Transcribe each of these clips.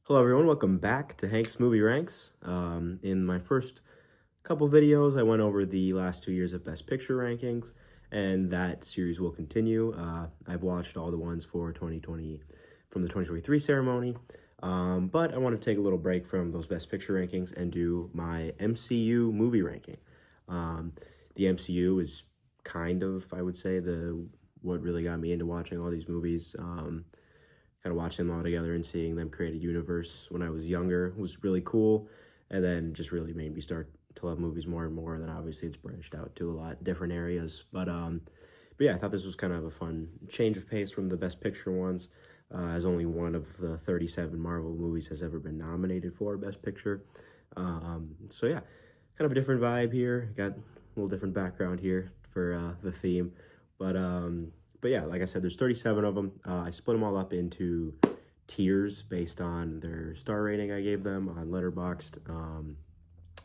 Hello everyone, welcome back to Hank's Movie Ranks. In my first couple videos, I went over the last 2 years of Best Picture rankings, and that series will continue. I've watched all the ones for 2020 from the 2023 ceremony, but I want to take a little break from those Best Picture rankings and do my MCU movie ranking. The MCU is kind of, I would say, what really got me into watching all these movies. Kind of watching them all together and seeing them create a universe when I was younger was really cool, and then just really made me start to love movies more and more. And then obviously it's branched out to a lot different areas, but yeah, I thought this was kind of a fun change of pace from the Best Picture ones, as only one of the 37 Marvel movies has ever been nominated for Best Picture. So yeah, kind of a different vibe here. Got a little different background here for the theme, but yeah, like I said, there's 37 of them. I split them all up into tiers based on their star rating I gave them on Letterboxd.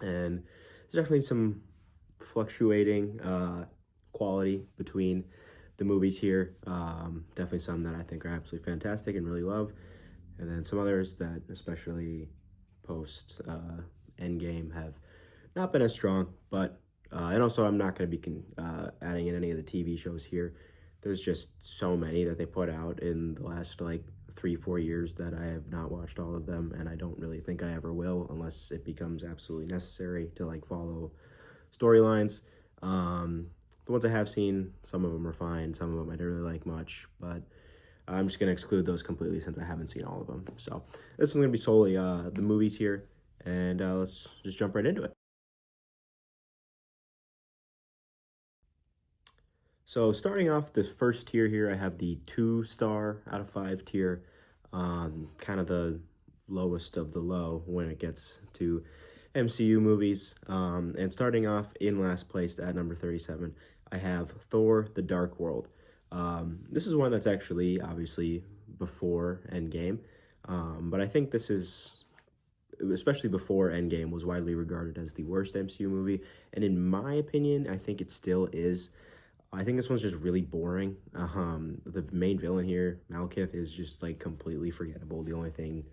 And there's definitely some fluctuating quality between the movies here. Definitely some that I think are absolutely fantastic and really love. And then some others that, especially post Endgame, have not been as strong. But, and also I'm not going to be adding in any of the TV shows here. There's just so many that they put out in the last like 3-4 years that I have not watched all of them, and I don't really think I ever will unless it becomes absolutely necessary to like follow storylines. The ones I have seen, some of them are fine, some of them I didn't really like much, but I'm just gonna exclude those completely since I haven't seen all of them. So this one's gonna be solely the movies here, and let's just jump right into it. So starting off the first tier here, I have the 2-star out of 5 tier, kind of the lowest of the low when it gets to MCU movies. And starting off in last place at number 37, I have Thor: The Dark World. This is one that's actually obviously before Endgame, but I think this is, especially before Endgame, was widely regarded as the worst MCU movie, and in my opinion, I think it still is. I think this one's just really boring. The main villain here, Malekith, is just like completely forgettable. The only thing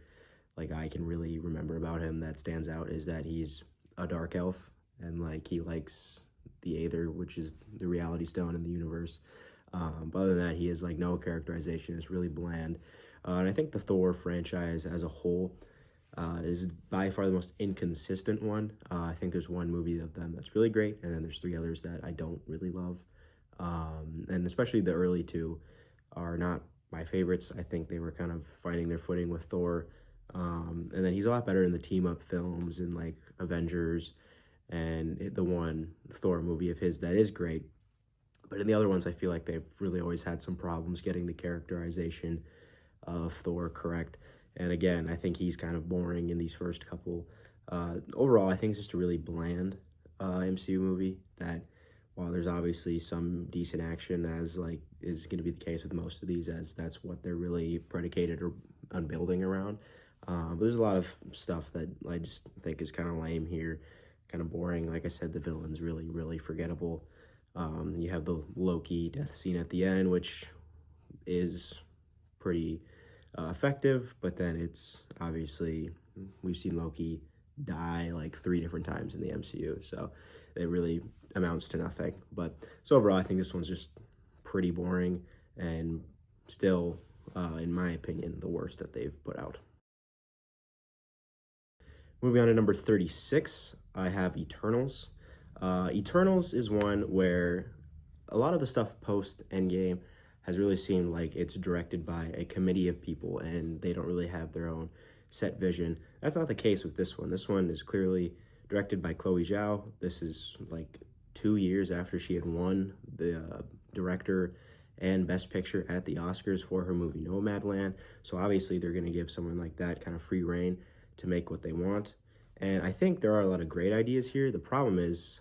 like I can really remember about him that stands out is that he's a dark elf and like he likes the Aether, which is the reality stone in the universe. But other than that, he has like no characterization. It's really bland. And I think the Thor franchise as a whole is by far the most inconsistent one. I think there's one movie of them that's really great, and then there's 3 others that I don't really love. And especially the early 2 are not my favorites. I think they were kind of finding their footing with Thor. And then he's a lot better in the team-up films and like Avengers and the one Thor movie of his that is great. But in the other ones, I feel like they've really always had some problems getting the characterization of Thor correct. And again, I think he's kind of boring in these first couple. Overall, I think it's just a really bland MCU movie that, while there's obviously some decent action, as like is going to be the case with most of these, as that's what they're really predicated on building around. But there's a lot of stuff that I just think is kind of lame here, kind of boring. Like I said, the villain's really, really forgettable. You have the Loki death scene at the end, which is pretty effective, but then it's obviously, we've seen Loki die like 3 different times in the MCU, so it really amounts to nothing. But so overall, I think this one's just pretty boring and still, in my opinion, the worst that they've put out. Moving on to number 36, I have Eternals. Eternals is one where a lot of the stuff post Endgame has really seemed like it's directed by a committee of people and they don't really have their own set vision. That's not the case with this one. This one is clearly directed by Chloe Zhao. This is like 2 years after she had won the director and Best Picture at the Oscars for her movie Nomadland. So obviously they're going to give someone like that kind of free reign to make what they want. And I think there are a lot of great ideas here. The problem is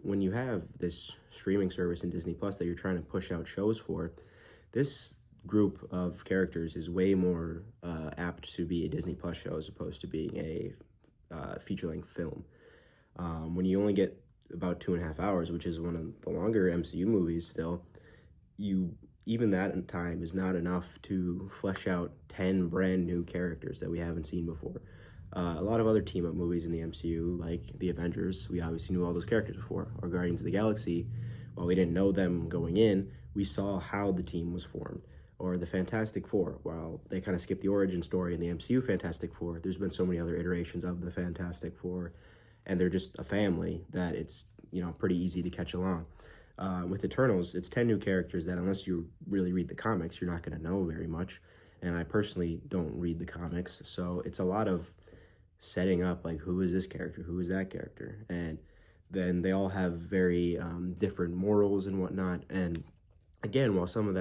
when you have this streaming service in Disney Plus that you're trying to push out shows for, this group of characters is way more apt to be a Disney Plus show as opposed to being a feature-length film. When you only get about 2.5 hours, which is one of the longer MCU movies still, you even that in time is not enough to flesh out 10 brand new characters that we haven't seen before. A lot of other team-up movies in the MCU, like the Avengers, we obviously knew all those characters before, or Guardians of the Galaxy, while we didn't know them going in, we saw how the team was formed. Or the Fantastic Four, while they kind of skipped the origin story in the MCU Fantastic Four, there's been so many other iterations of the Fantastic Four, and they're just a family that it's, pretty easy to catch along. With Eternals, it's 10 new characters that unless you really read the comics, you're not going to know very much. And I personally don't read the comics, so it's a lot of setting up, like, who is this character, who is that character, and then they all have very different morals and whatnot. And again, while some of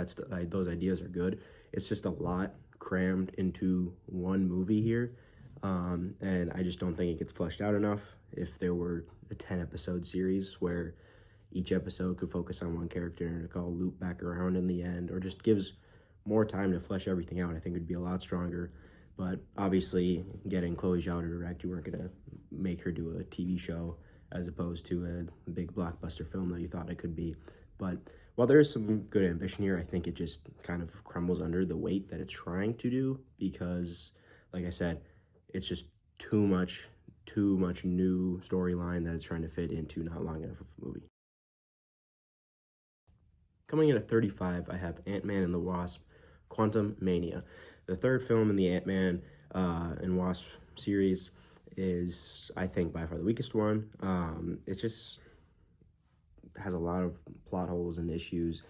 those ideas are good, it's just a lot crammed into one movie here, and I just don't think it gets fleshed out enough. If there were a 10-episode series where each episode could focus on one character and it all loop back around in the end, or just gives more time to flesh everything out, I think it would be a lot stronger. But obviously, getting Chloe Zhao to direct, you weren't going to make her do a TV show as opposed to a big blockbuster film that you thought it could be. But while there is some good ambition here, I think it just kind of crumbles under the weight that it's trying to do because, like I said, it's just too much new storyline that it's trying to fit into not long enough of a movie. Coming in at 35, I have Ant-Man and the Wasp: Quantumania. The third film in the Ant-Man and Wasp series is, I think, by far the weakest one. It just has a lot of plot holes and issues.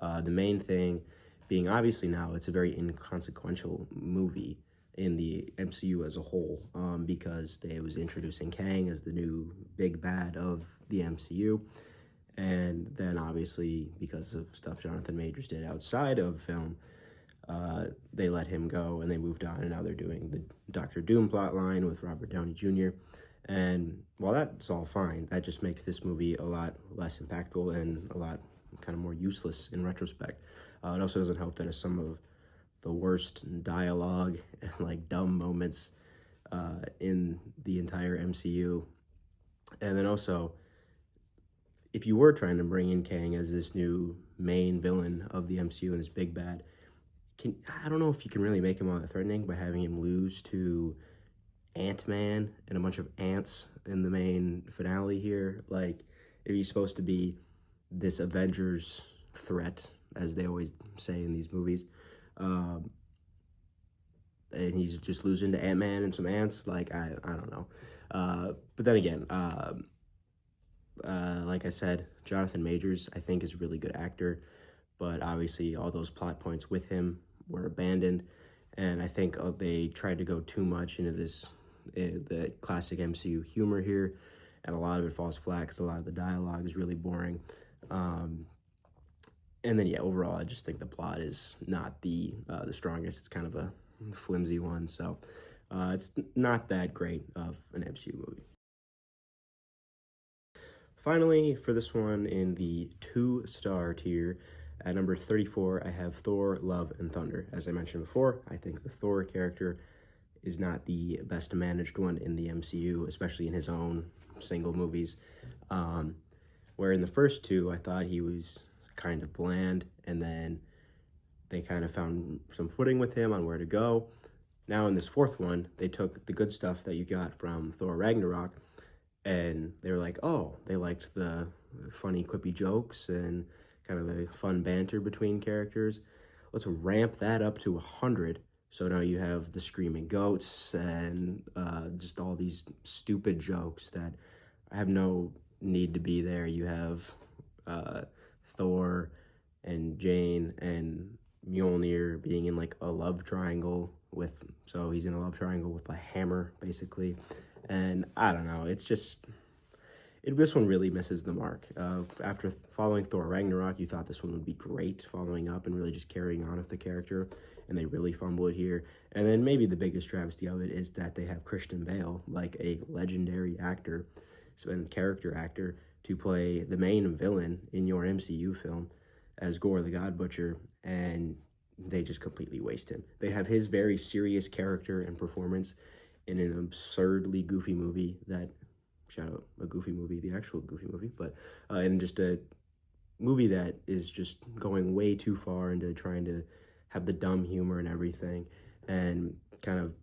The main thing being, obviously now, it's a very inconsequential movie in the MCU as a whole, because they was introducing Kang as the new big bad of the MCU. And then obviously, because of stuff Jonathan Majors did outside of film, they let him go and they moved on, and now they're doing the Doctor Doom plotline with Robert Downey Jr. And while that's all fine, that just makes this movie a lot less impactful and a lot kind of more useless in retrospect. It also doesn't help that it's some of the worst dialogue and like dumb moments in the entire MCU. And then also, if you were trying to bring in Kang as this new main villain of the MCU and this big bad, I don't know if you can really make him all that threatening by having him lose to Ant-Man and a bunch of ants in the main finale here. Like, if he's supposed to be this Avengers threat, as they always say in these movies, and he's just losing to Ant-Man and some ants, like, I don't know. But then again, like I said, Jonathan Majors, I think, is a really good actor, but obviously all those plot points with him were abandoned, and I think they tried to go too much into the classic MCU humor here, and a lot of it falls flat because a lot of the dialogue is really boring. And then, yeah, overall, I just think the plot is not the strongest. It's kind of a flimsy one, so it's not that great of an MCU movie. Finally, for this one in the 2-star tier, at number 34, I have Thor: Love and Thunder. As I mentioned before, I think the Thor character is not the best managed one in the MCU, especially in his own single movies. Where in the first two, I thought he was kind of bland, and then they kind of found some footing with him on where to go. Now in this fourth one, they took the good stuff that you got from Thor Ragnarok, and they were like, oh, they liked the funny, quippy jokes and kind of the fun banter between characters. Let's ramp that up to 100. So now you have the screaming goats and just all these stupid jokes that have no need to be there. You have Thor and Jane and Mjolnir being in like a love triangle so he's in a love triangle with a hammer, basically. And I don't know, it's just, this one really misses the mark. After following Thor Ragnarok, you thought this one would be great, following up and really just carrying on with the character, and they really fumble it here. And then maybe the biggest travesty of it is that they have Christian Bale, like a legendary actor and character actor, to play the main villain in your MCU film as Gore the God Butcher, and they just completely waste him. They have his very serious character and performance in an absurdly goofy movie that, shout out a goofy movie, the actual goofy movie, but in just a movie that is just going way too far into trying to have the dumb humor and everything, and kind of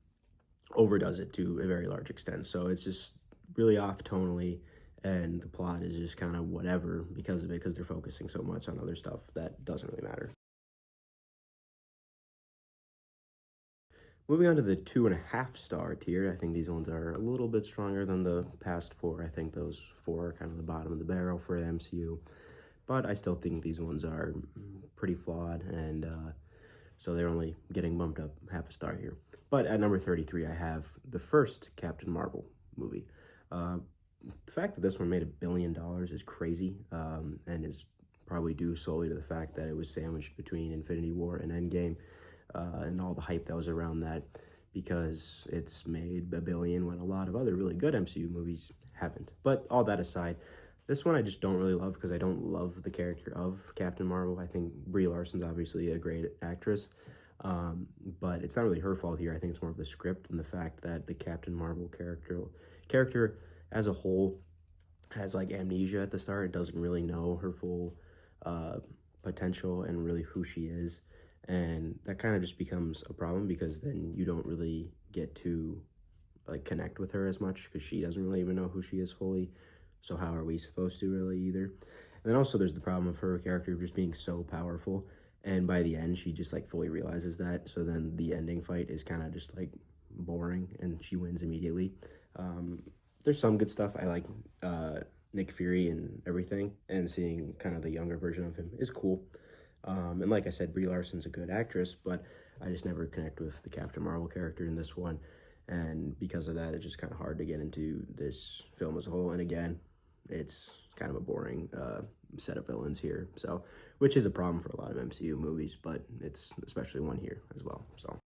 overdoes it to a very large extent. So it's just really off tonally, and the plot is just kind of whatever because of it, because they're focusing so much on other stuff that doesn't really matter. Moving on to the 2.5 star tier, I think these ones are a little bit stronger than the past four. I think those four are kind of the bottom of the barrel for the MCU, but I still think these ones are pretty flawed, and so they're only getting bumped up half a star here. But at number 33, I have the first Captain Marvel movie. The fact that this one made $1 billion is crazy, and is probably due solely to the fact that it was sandwiched between Infinity War and Endgame, and all the hype that was around that, because it's made $1 billion when a lot of other really good MCU movies haven't. But all that aside, this one I just don't really love because I don't love the character of Captain Marvel. I think Brie Larson's obviously a great actress, but it's not really her fault here. I think it's more of the script and the fact that the Captain Marvel character as a whole has like amnesia at the start. It doesn't really know her full potential and really who she is, and that kind of just becomes a problem because then you don't really get to like connect with her as much because she doesn't really even know who she is fully. So how are we supposed to really either? And then also there's the problem of her character just being so powerful, and by the end she just like fully realizes that. So then the ending fight is kind of just like boring, and she wins immediately. There's some good stuff. I like Nick Fury and everything, and seeing kind of the younger version of him is cool. And like I said, Brie Larson's a good actress, but I just never connect with the Captain Marvel character in this one. And because of that, it's just kind of hard to get into this film as a whole. And again, it's kind of a boring set of villains here, so which is a problem for a lot of MCU movies, but it's especially one here as well. So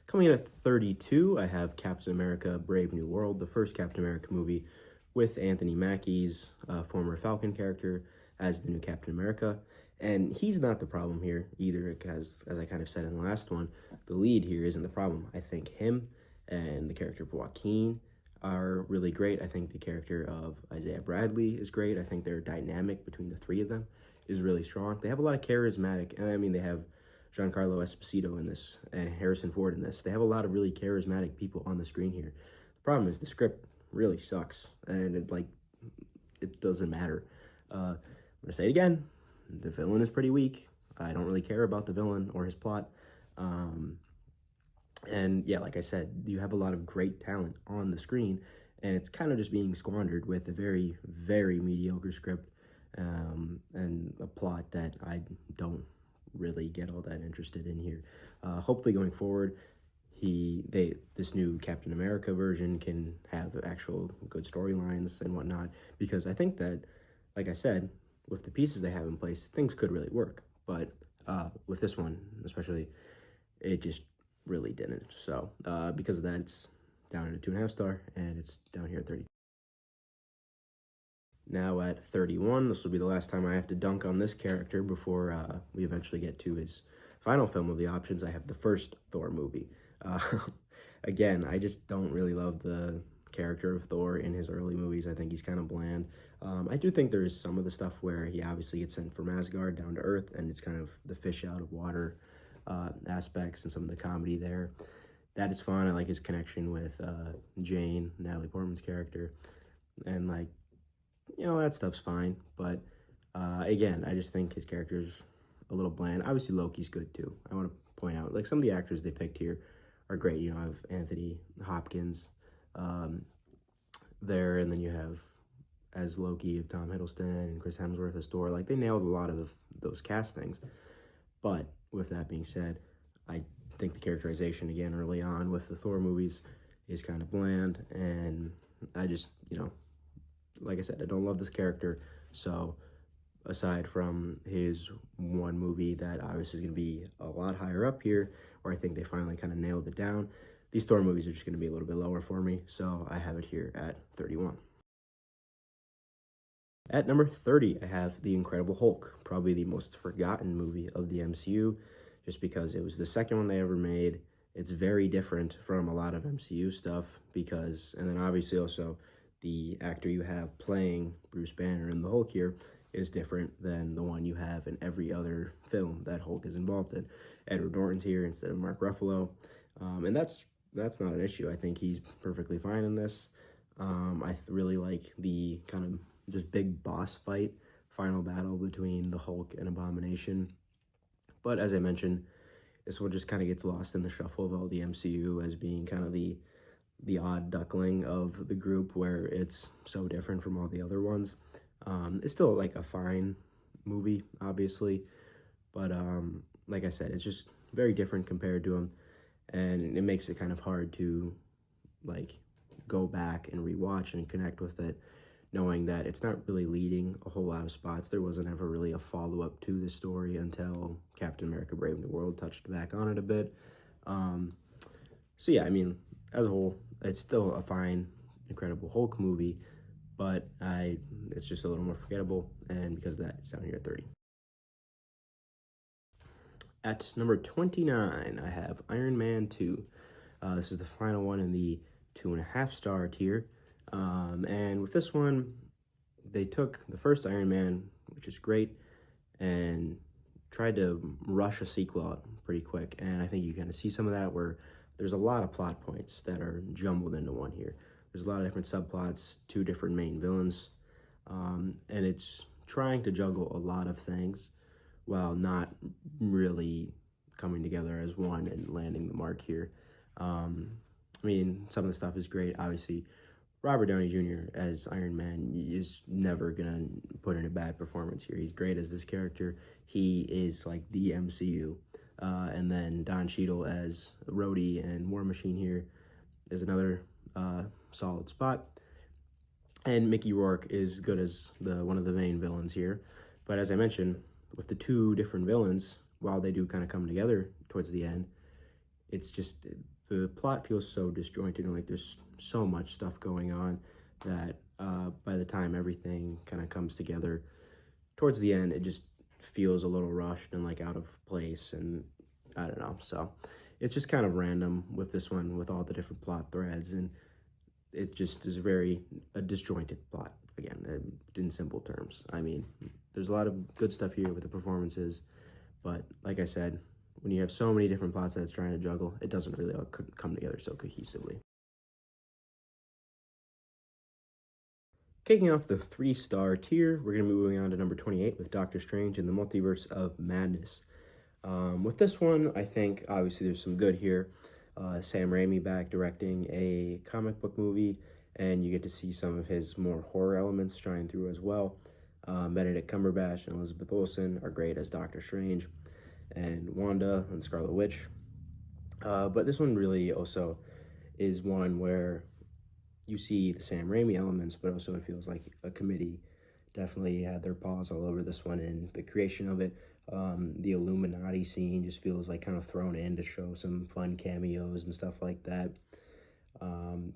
coming in at 32, I have Captain America: Brave New World, the first Captain America movie with Anthony Mackie's former Falcon character as the new Captain America. And he's not the problem here either, because as I kind of said in the last one, the lead here isn't the problem. I think him and the character of Joaquin are really great. I think the character of Isaiah Bradley is great. I think their dynamic between the three of them is really strong. They have a lot of charismatic, and I mean, they have Giancarlo Esposito in this and Harrison Ford in this. They have a lot of really charismatic people on the screen here. The problem is the script really sucks, and it doesn't matter. I'm gonna say it again. The villain is pretty weak. I don't really care about the villain or his plot. And yeah, like I said, you have a lot of great talent on the screen, and it's kind of just being squandered with a very, very mediocre script, and a plot that I don't really get all that interested in here. Hopefully going forward, this new Captain America version can have actual good storylines and whatnot, because I think that, like I said, with the pieces they have in place, things could really work. But with this one, especially, it just really didn't. So because of that, it's down at a 2.5 star, and it's down here at 30. Now at 31, this will be the last time I have to dunk on this character before we eventually get to his final film of the options. I have the first Thor movie. Again, I just don't really love the character of Thor in his early movies. I think he's kind of bland. I do think there is some of the stuff where he obviously gets sent from Asgard down to Earth, and it's kind of the fish out of water aspects and some of the comedy there. That is fun. I like his connection with Jane, Natalie Portman's character, and like, you know, that stuff's fine. But again, I just think his character's a little bland. Obviously, Loki's good too. I want to point out, like, some of the actors they picked here are great. You know, I have Anthony Hopkins there, and then you have as Loki of Tom Hiddleston and Chris Hemsworth as Thor. Like, they nailed a lot of those castings. But with that being said, I think the characterization again early on with the Thor movies is kind of bland, and I just, you know, like I said, I don't love this character. So aside from his one movie that obviously is going to be a lot higher up here, where I think they finally kind of nailed it down, these Thor movies are just going to be a little bit lower for me, so I have it here at 31. At number 30, I have The Incredible Hulk, probably the most forgotten movie of the MCU, just because it was the second one they ever made. It's very different from a lot of MCU stuff, and then obviously also the actor you have playing Bruce Banner in the Hulk here is different than the one you have in every other film that Hulk is involved in. Edward Norton's here instead of Mark Ruffalo, and that's not an issue. I think he's perfectly fine in this. I really like the kind of just big boss fight, final battle between the Hulk and Abomination. But as I mentioned, this one just kind of gets lost in the shuffle of all the MCU as being kind of the odd duckling of the group, where it's so different from all the other ones. It's still like a fine movie, obviously, but like I said, it's just very different compared to them, and it makes it kind of hard to like go back and rewatch and connect with it, knowing that it's not really leading a whole lot of spots. There wasn't ever really a follow-up to the story until Captain America Brave New World touched back on it a bit. So yeah, I mean, as a whole, it's still a fine, Incredible Hulk movie, but it's just a little more forgettable, and because of that, it's down here at 30. At number 29, I have Iron Man 2. This is the final one in the 2.5 star tier. And with this one, they took the first Iron Man, which is great, and tried to rush a sequel out pretty quick. And I think you kind of see some of that, where there's a lot of plot points that are jumbled into one here. There's a lot of different subplots, 2 different main villains, and it's trying to juggle a lot of things while not really coming together as one and landing the mark here. I mean, some of the stuff is great. Obviously, Robert Downey Jr. as Iron Man is never gonna put in a bad performance here. He's great as this character. He is like the MCU. And then Don Cheadle as Rhodey and War Machine here is another solid spot. And Mickey Rourke is good as one of the main villains here. But as I mentioned, with the 2 different villains, while they do kind of come together towards the end, it's just the plot feels so disjointed, and like there's so much stuff going on that by the time everything kind of comes together towards the end, it just feels a little rushed and like out of place, and I don't know. So it's just kind of random with this one, with all the different plot threads, and it just is a disjointed plot, again, in simple terms. I mean, there's a lot of good stuff here with the performances, but like I said, when you have so many different plots that it's trying to juggle, it doesn't really all come together so cohesively. Kicking off the 3-star tier, we're going to be moving on to number 28 with Doctor Strange in the Multiverse of Madness. With this one, I think obviously there's some good here. Sam Raimi back directing a comic book movie, and you get to see some of his more horror elements shine through as well. Benedict Cumberbatch and Elizabeth Olsen are great as Doctor Strange, and Wanda and Scarlet Witch. But this one really also is one where you see the Sam Raimi elements, but also it feels like a committee definitely had their paws all over this one in the creation of it. The Illuminati scene just feels like kind of thrown in to show some fun cameos and stuff like that. And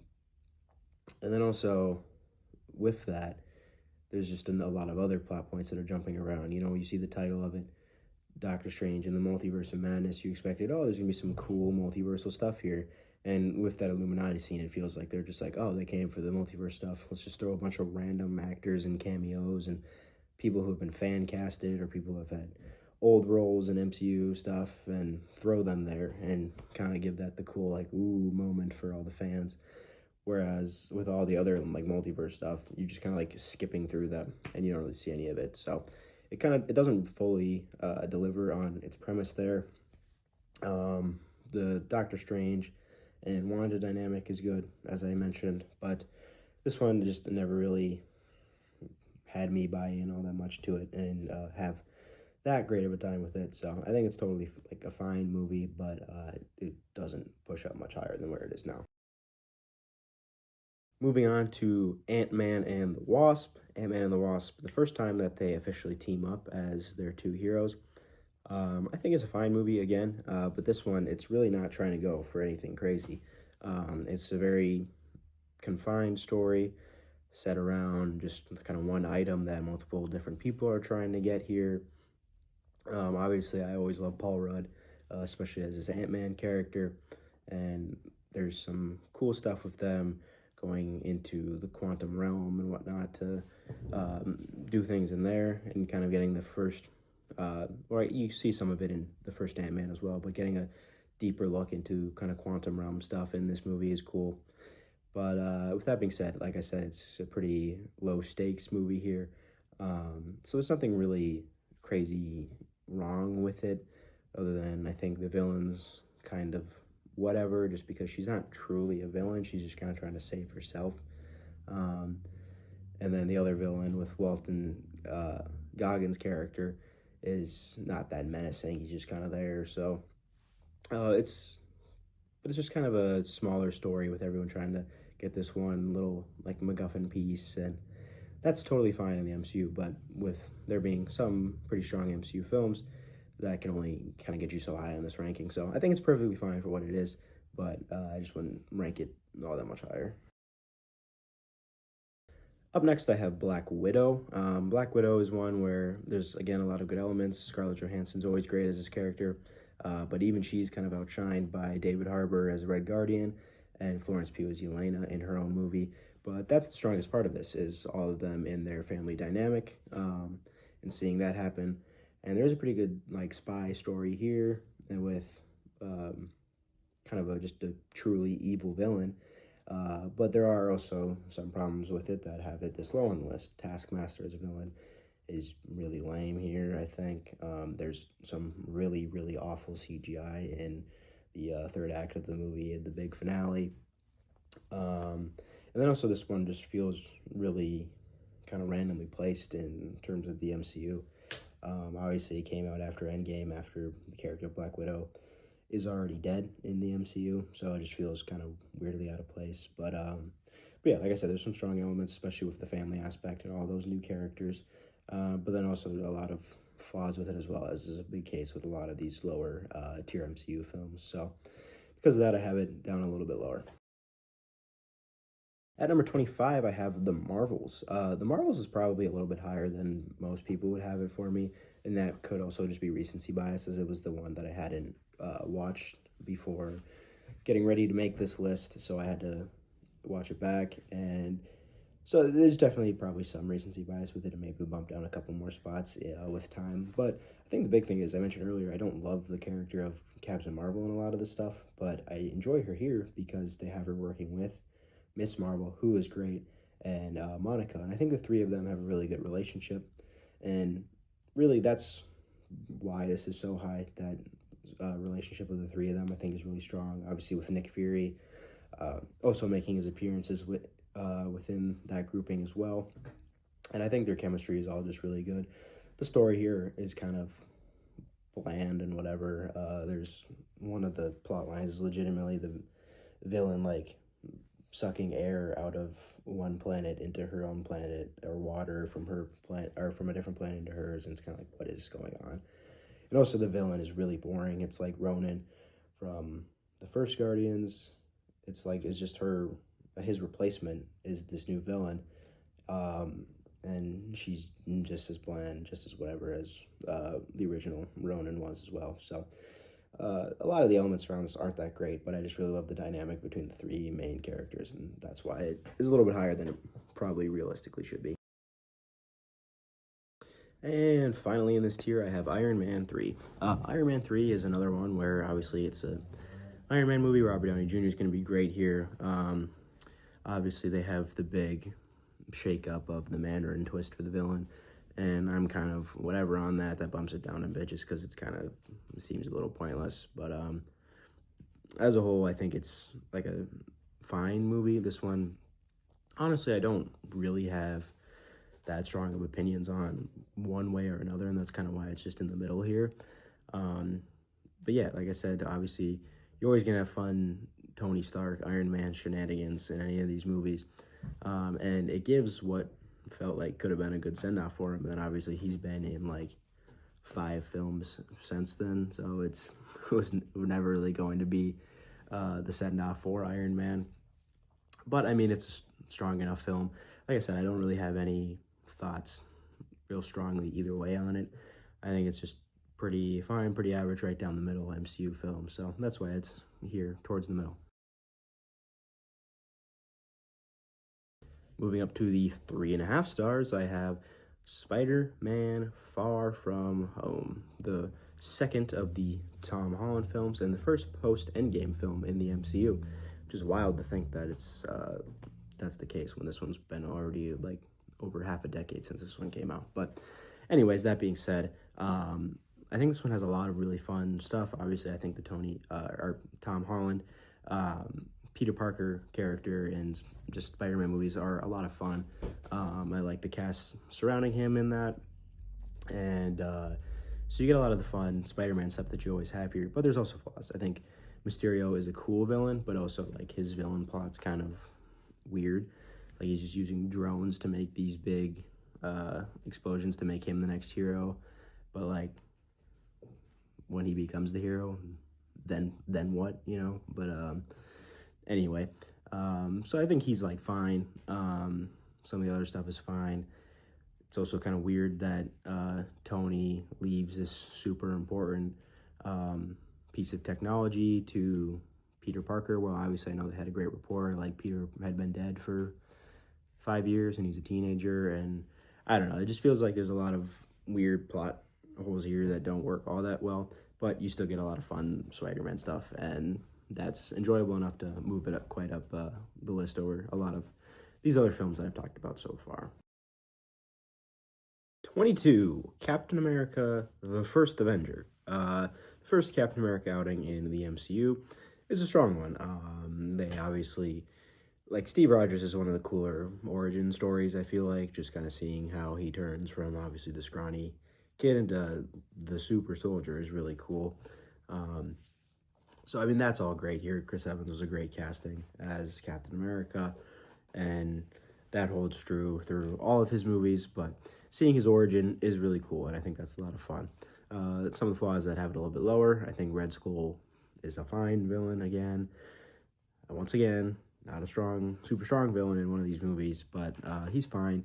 then also with that, there's just a lot of other plot points that are jumping around. You know, you see the title of it, Doctor Strange in the Multiverse of Madness. You expected, oh, there's gonna be some cool multiversal stuff here. And with that Illuminati scene, it feels like they're just like, oh, they came for the multiverse stuff. Let's just throw a bunch of random actors and cameos and people who have been fan casted or people who have had old roles in MCU stuff and throw them there and kind of give that the cool, like, ooh moment for all the fans. Whereas with all the other like multiverse stuff, you're just kind of like skipping through them and you don't really see any of it. So it doesn't fully deliver on its premise there. The Doctor Strange and Wanda dynamic is good, as I mentioned, but this one just never really had me buy in all that much to it and have that great of a time with it. So I think it's totally like a fine movie, but it doesn't push up much higher than where it is now. Moving on to Ant-Man and the Wasp. Ant-Man and the Wasp, the first time that they officially team up as their 2 heroes. I think it's a fine movie again, but this one, it's really not trying to go for anything crazy. It's a very confined story set around just kind of one item that multiple different people are trying to get here. Obviously, I always love Paul Rudd, especially as his Ant-Man character, and there's some cool stuff with them going into the quantum realm and whatnot to do things in there, and kind of getting the first, or you see some of it in the first Ant-Man as well, but getting a deeper look into kind of quantum realm stuff in this movie is cool. But with that being said, like I said, it's a pretty low stakes movie here. So there's nothing really crazy wrong with it, other than I think the villain's kind of whatever, just because she's not truly a villain. She's just kind of trying to save herself. Um, and then the other villain with Walton Goggins' character is not that menacing. He's just kind of there. So it's but it's just kind of a smaller story with everyone trying to get this one little like MacGuffin piece, and that's totally fine in the MCU. But with there being some pretty strong MCU films, that can only kind of get you so high on this ranking. So I think it's perfectly fine for what it is, but I just wouldn't rank it all that much higher. Up next, I have Black Widow. Black Widow is one where there's, again, a lot of good elements. Scarlett Johansson's always great as this character, but even she's kind of outshined by David Harbour as Red Guardian and Florence Pugh as Yelena in her own movie. But that's the strongest part of this, is all of them in their family dynamic, and seeing that happen. And there's a pretty good like spy story here, and with kind of just a truly evil villain. But there are also some problems with it that have it this low on the list. Taskmaster as a villain is really lame here, I think. There's some really, really awful CGI in the third act of the movie, in the big finale. And then also this one just feels really kind of randomly placed in terms of the MCU. Obviously, it came out after Endgame, after the character of Black Widow is already dead in the MCU, so it just feels kind of weirdly out of place. But yeah, like I said, there's some strong elements, especially with the family aspect and all those new characters. But then also a lot of flaws with it as well, as is a big case with a lot of these lower tier MCU films. So because of that, I have it down a little bit lower. At number 25, I have The Marvels. The Marvels is probably a little bit higher than most people would have it for me, and that could also just be recency bias, as it was the one that I hadn't watched before getting ready to make this list, so I had to watch it back. And so there's definitely probably some recency bias with it, and maybe bump down a couple more spots with time. But I think the big thing is, I mentioned earlier, I don't love the character of Captain Marvel in a lot of this stuff, but I enjoy her here because they have her working with Miss Marvel, who is great, and Monica. And I think the three of them have a really good relationship. And really, that's why this is so high. That relationship of the three of them, I think, is really strong. Obviously, with Nick Fury also making his appearances within that grouping as well. And I think their chemistry is all just really good. The story here is kind of bland and whatever. There's one of the plot lines is legitimately the villain, like, sucking air out of one planet into her own planet, or water from her planet, or from a different planet into hers, and it's kind of like, what is going on? And also the villain is really boring. It's like Ronan from the first Guardians. It's just his replacement is this new villain, and she's just as bland, just as whatever as the original Ronan was as well. So a lot of the elements around this aren't that great, but I just really love the dynamic between the three main characters, and that's why it is a little bit higher than it probably realistically should be. And finally in this tier, I have Iron Man 3. Iron Man 3 is another one where obviously it's a Iron Man movie. Robert Downey Jr. is going to be great here. Obviously they have the big shake-up of the Mandarin twist for the villain, and I'm kind of whatever on that. That bumps it down a bit just because it seems a little pointless. But as a whole, I think it's like a fine movie. This one, honestly, I don't really have that strong of opinions on one way or another, and that's kind of why it's just in the middle here. But yeah, like I said, obviously, you're always gonna have fun Tony Stark, Iron Man shenanigans in any of these movies, and it gives what felt like could have been a good send-off for him. And then obviously he's been in like 5 films since then, so it was never really going to be the send-off for Iron Man. But I mean, it's a strong enough film. Like I said, I don't really have any thoughts real strongly either way on it. I think it's just pretty fine, pretty average, right down the middle MCU film. So that's why it's here towards the middle. Moving up to the 3.5 stars, I have Spider-Man Far From Home, the second of the Tom Holland films and the first post-Endgame film in the MCU, which is wild to think that that's the case when this one's been already like over half a decade since this one came out. But anyways, that being said, I think this one has a lot of really fun stuff. Obviously, I think the Tom Holland, Peter Parker character and just Spider-Man movies are a lot of fun. I like the cast surrounding him in that. And so you get a lot of the fun Spider-Man stuff that you always have here, but there's also flaws. I think Mysterio is a cool villain, but also like his villain plot's kind of weird. Like he's just using drones to make these big explosions to make him the next hero. But like when he becomes the hero, then what, you know? But anyway, so I think he's like fine. Some of the other stuff is fine. It's also kind of weird that Tony leaves this super important piece of technology to Peter Parker. Well, obviously I know they had a great rapport. Like Peter had been dead for 5 years and he's a teenager, and I don't know. It just feels like there's a lot of weird plot holes here that don't work all that well, but you still get a lot of fun Spider-Man stuff, and that's enjoyable enough to move it up quite up the list over a lot of these other films that I've talked about so far. 22, Captain America, the First Avenger. First Captain America outing in the MCU is a strong one. They obviously, like Steve Rogers is one of the cooler origin stories, I feel like, just kind of seeing how he turns from obviously the scrawny kid into the super soldier is really cool. So, I mean, that's all great here. Chris Evans was a great casting as Captain America, and that holds true through all of his movies, but seeing his origin is really cool, and I think that's a lot of fun. Some of the flaws that have it a little bit lower, I think Red Skull is a fine villain again. Once again, not a super strong villain in one of these movies, but he's fine.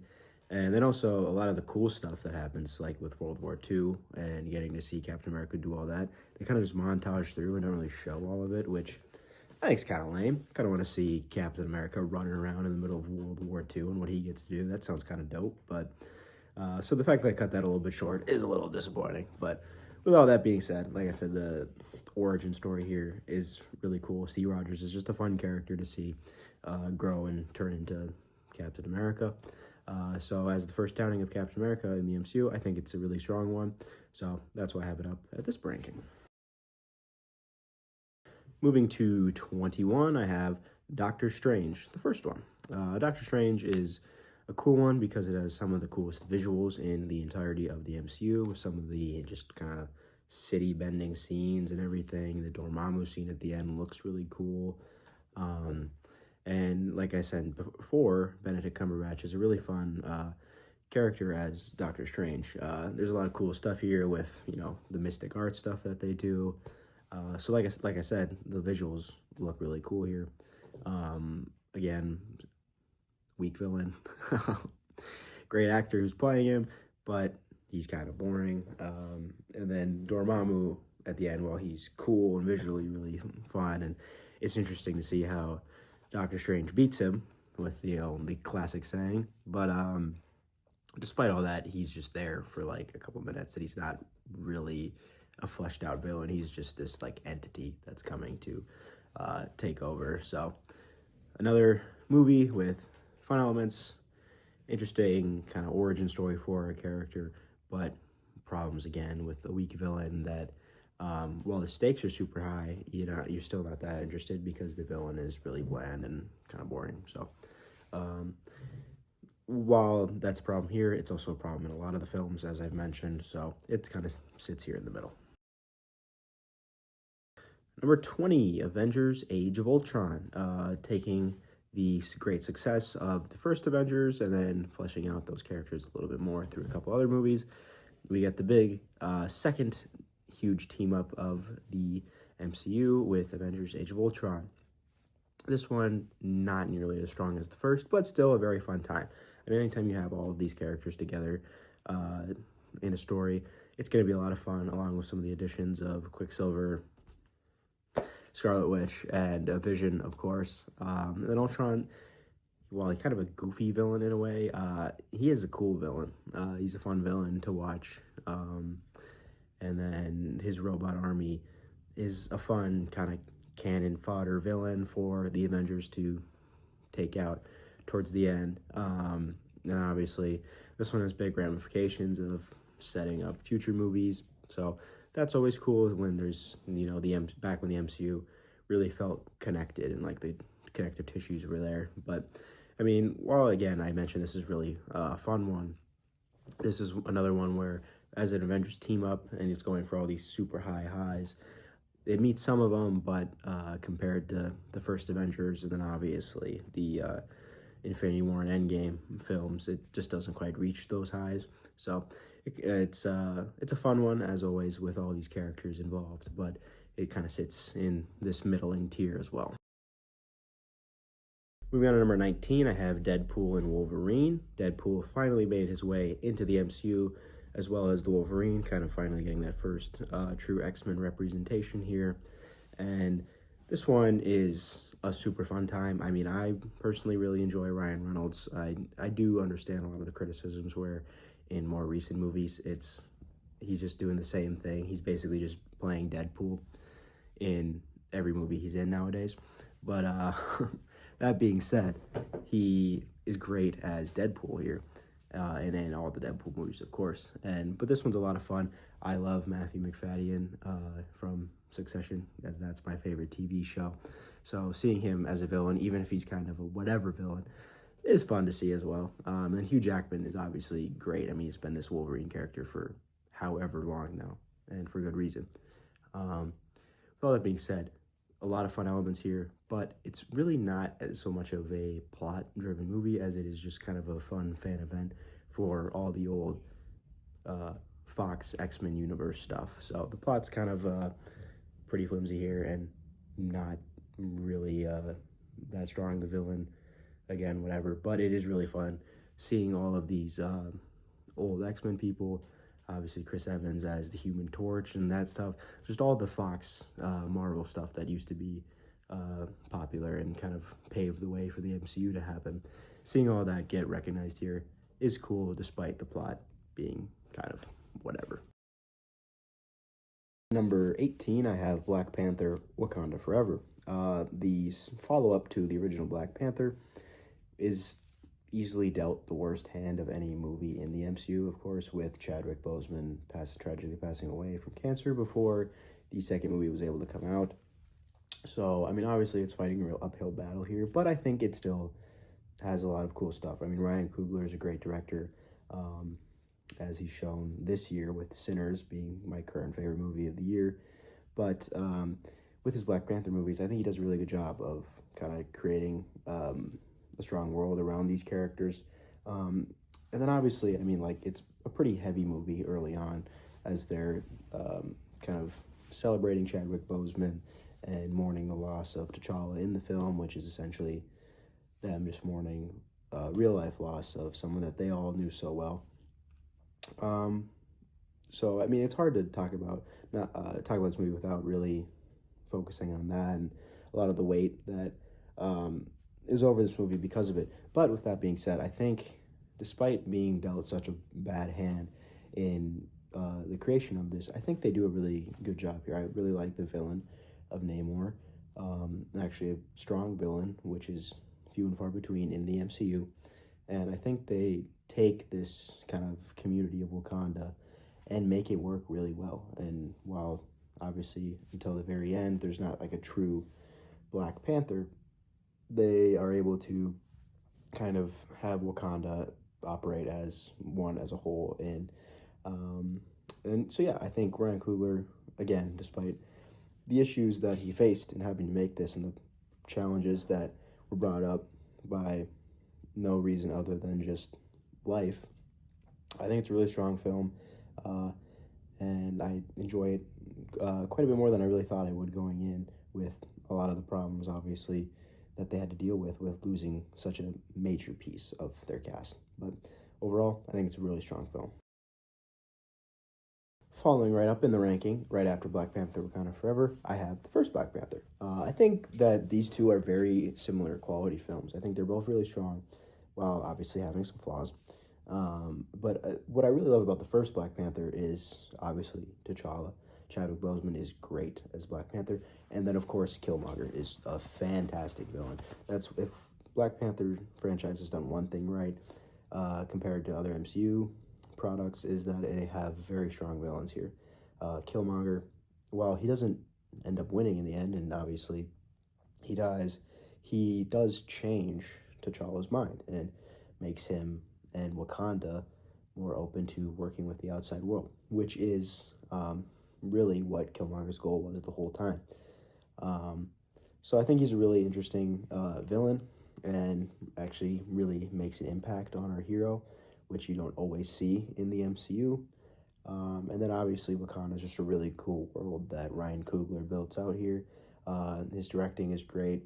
And then also a lot of the cool stuff that happens, like with World War II and getting to see Captain America do all that, they kind of just montage through and don't really show all of it, which I think it's kind of lame. I kind of want to see Captain America running around in the middle of World War II and what he gets to do. That sounds kind of dope, but so the fact that I cut that a little bit short is a little disappointing. But with all that being said, like I said, the origin story here is really cool. Steve Rogers is just a fun character to see grow and turn into Captain America. So as the first outing of Captain America in the MCU, I think it's a really strong one. So that's why I have it up at this ranking. Moving to 21, I have Doctor Strange, the first one. Doctor Strange is a cool one because it has some of the coolest visuals in the entirety of the MCU, with some of the just kind of city-bending scenes and everything. The Dormammu scene at the end looks really cool. And like I said before, Benedict Cumberbatch is a really fun character as Doctor Strange. There's a lot of cool stuff here with, you know, the mystic art stuff that they do. So like I said, the visuals look really cool here. Again, weak villain. Great actor who's playing him, but he's kind of boring. And then Dormammu at the end, well, he's cool and visually really fun, and it's interesting to see how Doctor Strange beats him with the classic saying. But despite all that, he's just there for like a couple minutes, and he's not really a fleshed out villain. He's just this like entity that's coming to take over. So another movie with fun elements, interesting kind of origin story for a character, but problems again with a weak villain that while the stakes are super high, you're still not that interested because the villain is really bland and kind of boring. So while that's a problem here, it's also a problem in a lot of the films, as I've mentioned, so it kind of sits here in the middle. Number 20, Avengers Age of Ultron, taking the great success of the first Avengers and then fleshing out those characters a little bit more through a couple other movies. We get the big second huge team up of the MCU with Avengers Age of Ultron. This one, not nearly as strong as the first, but still a very fun time. I mean, anytime you have all of these characters together in a story, it's going to be a lot of fun, along with some of the additions of Quicksilver, Scarlet Witch, and Vision, of course. And then Ultron, while he's kind of a goofy villain in a way, he is a cool villain. He's a fun villain to watch. And then his robot army is a fun kind of cannon fodder villain for the Avengers to take out towards the end. And obviously, this one has big ramifications of setting up future movies. So that's always cool when there's, back when the MCU really felt connected and like the connective tissues were there. But I mean, while again, I mentioned this is really a fun one, this is another one where as an Avengers team up and it's going for all these super high highs, it meets some of them, but compared to the first Avengers and then obviously the Infinity War and Endgame films, it just doesn't quite reach those highs. So it's a fun one as always with all these characters involved, but it kind of sits in this middling tier as well. Moving on to number 19, I have Deadpool and Wolverine. Deadpool finally made his way into the MCU, as well as the Wolverine, kind of finally getting that first true X-Men representation here. And this one is a super fun time. I mean, I personally really enjoy Ryan Reynolds. I do understand a lot of the criticisms where in more recent movies, he's just doing the same thing. He's basically just playing Deadpool in every movie he's in nowadays. But that being said, he is great as Deadpool here. And in all the Deadpool movies, of course. But this one's a lot of fun. I love Matthew McFadden from Succession, as that's my favorite TV show. So seeing him as a villain, even if he's kind of a whatever villain, is fun to see as well. And Hugh Jackman is obviously great. I mean, he's been this Wolverine character for however long now, and for good reason. With all that being said, a lot of fun elements here, but it's really not as so much of a plot-driven movie as it is just kind of a fun fan event for all the old Fox X-Men universe stuff. So the plot's kind of pretty flimsy here and not really that strong. The villain, again, whatever, but it is really fun seeing all of these old X-Men people. Obviously, Chris Evans as the Human Torch and that stuff. Just all the Fox Marvel stuff that used to be popular and kind of paved the way for the MCU to happen. Seeing all that get recognized here is cool, despite the plot being kind of whatever. Number 18, I have Black Panther: Wakanda Forever. The follow-up to the original Black Panther is easily dealt the worst hand of any movie in the MCU, of course, with Chadwick Boseman tragically passing away from cancer before the second movie was able to come out. So, I mean, obviously it's fighting a real uphill battle here, but I think it still has a lot of cool stuff. I mean, Ryan Coogler is a great director, as he's shown this year with Sinners being my current favorite movie of the year. But with his Black Panther movies, I think he does a really good job of kind of creating a strong world around these characters. And then obviously, I mean, like, it's a pretty heavy movie early on as they're kind of celebrating Chadwick Boseman and mourning the loss of T'Challa in the film, which is essentially them just mourning real life loss of someone that they all knew so well. So I mean, it's hard to talk about this movie without really focusing on that and a lot of the weight that is over this movie because of it. But with that being said, I think despite being dealt such a bad hand in the creation of this, I think they do a really good job here. I really like the villain of Namor, actually a strong villain, which is few and far between in the MCU. And I think they take this kind of community of Wakanda and make it work really well. And while obviously until the very end there's not like a true Black Panther, they are able to kind of have Wakanda operate as one as a whole. And so yeah, I think Ryan Coogler, again, despite the issues that he faced in having to make this and the challenges that were brought up by no reason other than just life, I think it's a really strong film, and I enjoy it quite a bit more than I really thought I would going in, with a lot of the problems, obviously, that they had to deal with losing such a major piece of their cast. But overall, I think it's a really strong film. following right up in the ranking, right after Black Panther Wakanda Forever, I have the first Black Panther. I think that these two are very similar quality films. I think they're both really strong, while obviously having some flaws. But what I really love about the first Black Panther is obviously T'Challa. Chadwick Boseman is great as Black Panther, and then of course Killmonger is a fantastic villain. That's if Black Panther franchise has done one thing right compared to other MCU products, is that they have very strong villains here. Killmonger, while he doesn't end up winning in the end, and obviously he dies, he does change T'Challa's mind and makes him and Wakanda more open to working with the outside world, which is really what Killmonger's goal was the whole time. So I think he's a really interesting villain, and actually really makes an impact on our hero, which you don't always see in the MCU. And then obviously Wakanda is just a really cool world that Ryan Coogler built out here. His directing is great,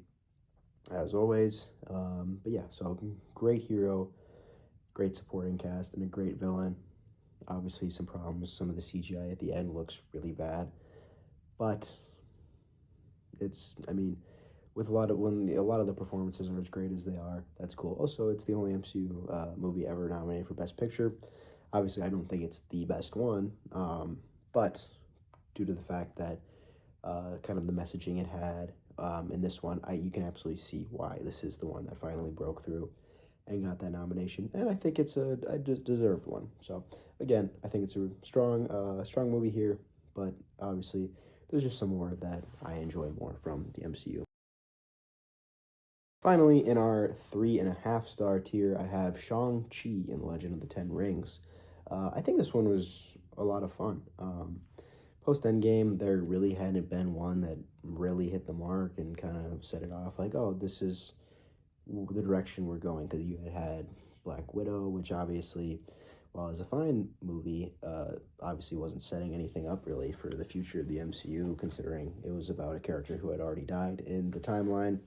as always. But yeah, so great hero, great supporting cast, and a great villain. Obviously some problems. Some of the CGI at the end looks really bad, but it's, I mean, with a lot of the performances are as great as they are, that's cool. Also, it's the only MCU movie ever nominated for Best Picture. Obviously, I don't think it's the best one, but due to the fact that kind of the messaging it had in this one, you can absolutely see why this is the one that finally broke through and got that nomination. And I think it's a deserved one. So again, I think it's a strong movie here, but obviously there's just some more that I enjoy more from the MCU. Finally, in our 3.5 star tier, I have Shang-Chi and the Legend of the Ten Rings. I think this one was a lot of fun. Post-Endgame, there really hadn't been one that really hit the mark and kind of set it off like, oh, this is the direction we're going, because you had Black Widow, which obviously, while it was a fine movie, obviously wasn't setting anything up really for the future of the MCU, considering it was about a character who had already died in the timeline.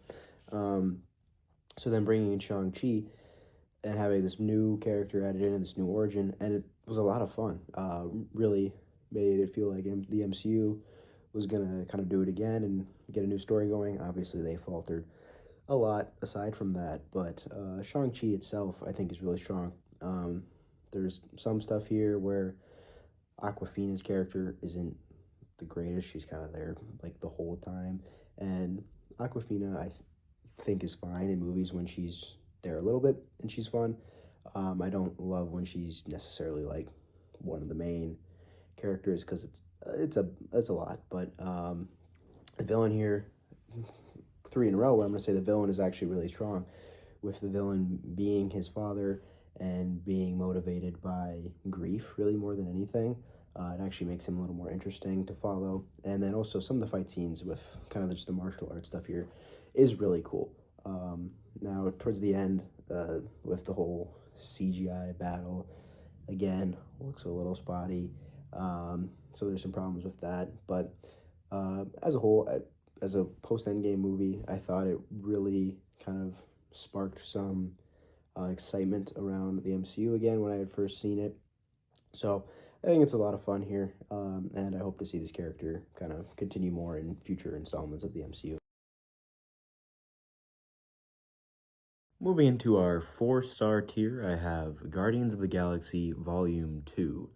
So then bringing in Shang-Chi and having this new character added in and this new origin, and it was a lot of fun. Really made it feel like the MCU was going to kind of do it again and get a new story going. Obviously, they faltered a lot aside from that, but Shang-Chi itself, I think, is really strong. There's some stuff here where Awkwafina's character isn't the greatest. She's kind of there like the whole time, and Awkwafina, I think, is fine in movies when she's there a little bit and she's fun. I don't love when she's necessarily like one of the main characters, because it's a lot. But the villain here, 3 in a row, where I'm gonna say the villain is actually really strong, with the villain being his father and being motivated by grief really more than anything. It actually makes him a little more interesting to follow. And then also some of the fight scenes with kind of just the martial arts stuff here is really cool. Now towards the end, with the whole CGI battle, again, looks a little spotty. So there's some problems with that. But as a whole, as a post-Endgame movie, I thought it really kind of sparked some excitement around the MCU again when I had first seen it. So I think it's a lot of fun here, and I hope to see this character kind of continue more in future installments of the MCU. Moving into our 4-star tier, I have Guardians of the Galaxy Volume 2.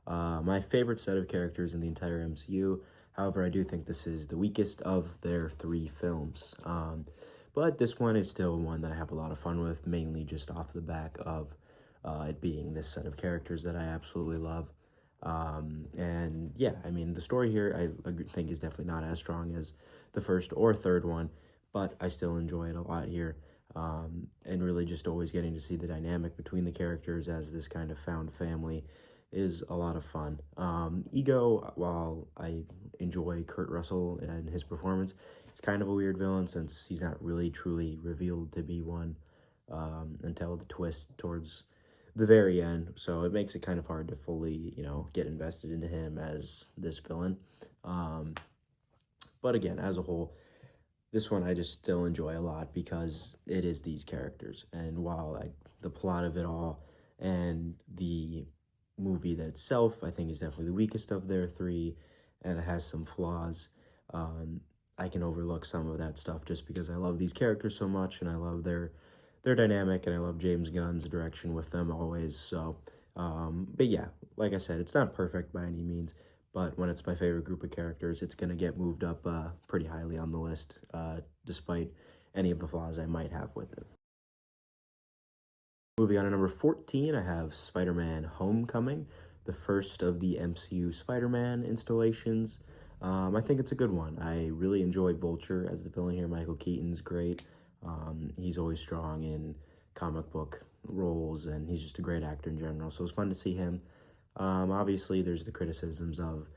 My favorite set of characters in the entire MCU. However, I do think this is the weakest of their 3 films. But this one is still one that I have a lot of fun with, mainly just off the back of it being this set of characters that I absolutely love. And yeah, I mean, the story here I think is definitely not as strong as the first or third one, but I still enjoy it a lot here. And really just always getting to see the dynamic between the characters as this kind of found family is a lot of fun. Ego, while I enjoy Kurt Russell and his performance, he's kind of a weird villain since he's not really truly revealed to be one until the twist towards the very end. So it makes it kind of hard to fully, get invested into him as this villain. But again, as a whole, this one I just still enjoy a lot because it is these characters. And while the plot of it all and the movie that itself, I think, is definitely the weakest of their three, and it has some flaws. Um, I can overlook some of that stuff just because I love these characters so much, and I love their dynamic, and I love James Gunn's direction with them always. So, but yeah, like I said, it's not perfect by any means, but when it's my favorite group of characters, it's gonna get moved up pretty highly on the list, despite any of the flaws I might have with it. Moving on to number 14, I have Spider-Man Homecoming, the first of the MCU Spider-Man installations. I think it's a good one. I really enjoyed Vulture as the villain here. Michael Keaton's great. He's always strong in comic book roles, and he's just a great actor in general, so it's fun to see him. Obviously, there's the criticisms of